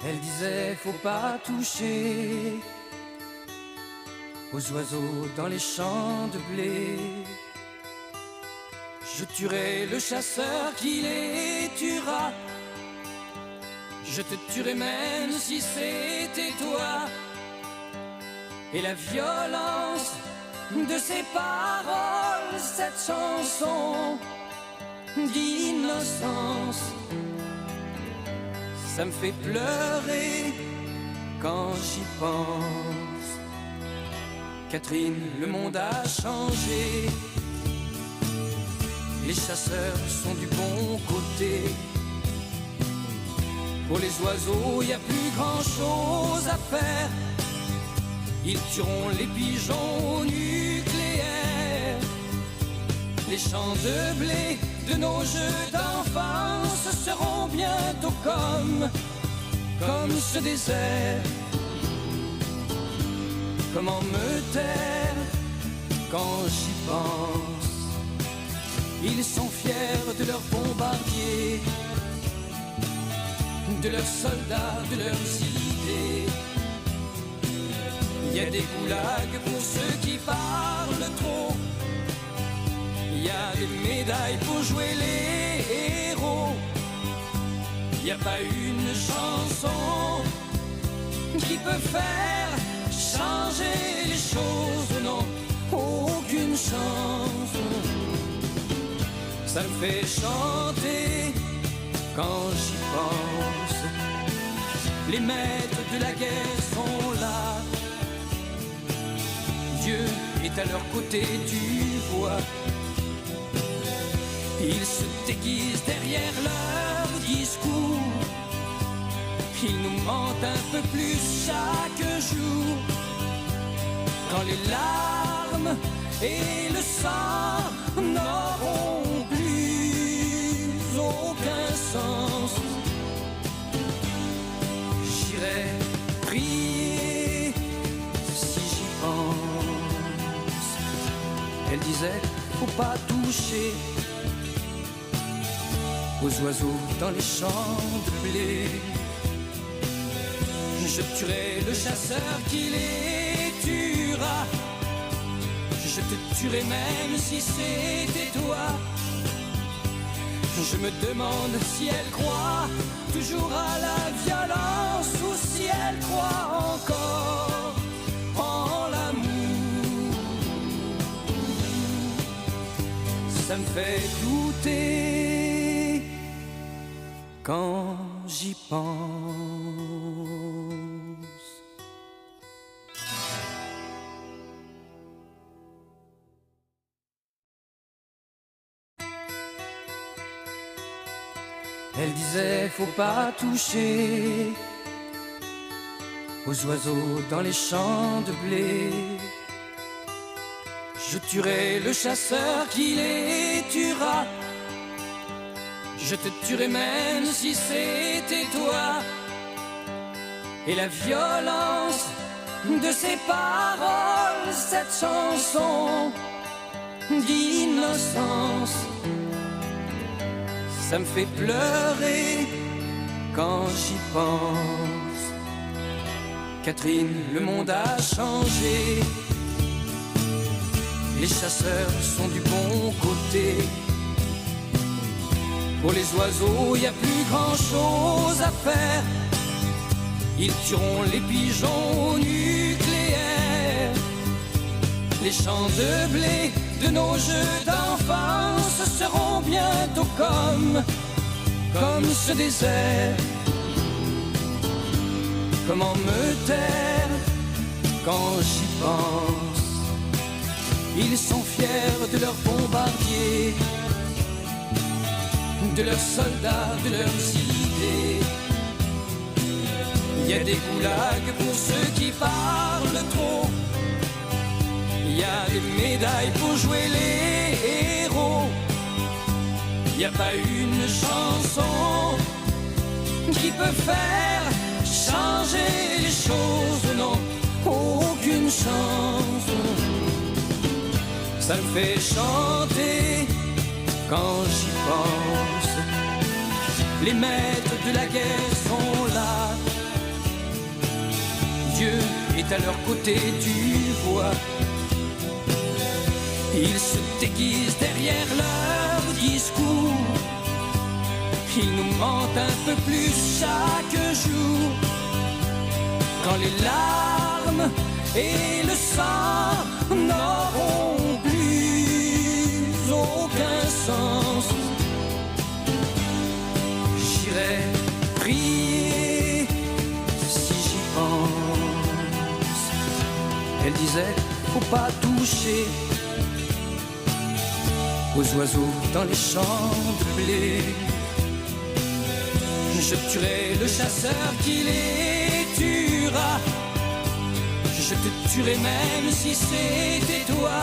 Elle disait faut pas toucher aux oiseaux dans les champs de blé. Je tuerai le chasseur qui les tuera. Je te tuerai même si c'était toi. Et la violence de ces paroles, cette chanson d'innocence, ça me fait pleurer quand j'y pense. Catherine, le monde a changé. Les chasseurs sont du bon côté. Pour les oiseaux, y a plus grand chose à faire. Ils tueront les pigeons nucléaires. Les champs de blé de nos jeux d'enfance seront bientôt comme ce désert. Comment me taire quand j'y pense? Ils sont fiers de leurs bombardiers, de leurs soldats, de leurs idées. Il y a des goulags pour ceux qui parlent trop. Il y a des médailles pour jouer les héros. Il n'y a pas une chanson qui peut faire changer les choses. Non, aucune chanson. Ça me fait chanter quand j'y pense. Les maîtres de la guerre sont là. Dieu est à leur côté, tu vois. Ils se déguisent derrière leur discours. Ils nous mentent un peu plus chaque jour. Quand les larmes et le sang n'auront plus aucun sens, j'irai prier si j'y pense. Elle disait, faut pas toucher aux oiseaux dans les champs de blé. Je tuerai le chasseur qui les tuera. Je te tuerai même si c'était toi. Je me demande si elle croit toujours à la violence ou si elle croit encore en l'amour. Ça me fait douter quand j'y pense. Elle disait faut pas toucher aux oiseaux dans les champs de blé. Je tuerai le chasseur qui les tuera. Je te tuerai même si c'était toi. Et la violence de ces paroles, cette chanson d'innocence, ça me fait pleurer quand j'y pense. Catherine, le monde a changé. Les chasseurs sont du bon côté. Pour les oiseaux, y a plus grand chose à faire. Ils tueront les pigeons nucléaires. Les champs de blé de nos jeux d'enfance seront bientôt comme ce désert. Comment me taire quand j'y pense? Ils sont fiers de leurs bombardiers, de leurs soldats, de leurs idées. Il y a des goulags pour ceux qui parlent trop. Il y a des médailles pour jouer les héros. Il n'y a pas une chanson qui peut faire changer les choses. Non, aucune chanson. Ça me fait chanter quand j'y pense. Les maîtres de la guerre sont là. Dieu est à leur côté, tu vois. Ils se déguisent derrière leur discours. Ils nous mentent un peu plus chaque jour. Quand les larmes et le sang n'auront plus aucun sens, j'irai prier si j'y pense. Elle disait, faut pas toucher aux oiseaux dans les champs de blé. Je tuerai le chasseur qui les tuera. Je te tuerai même si c'était toi.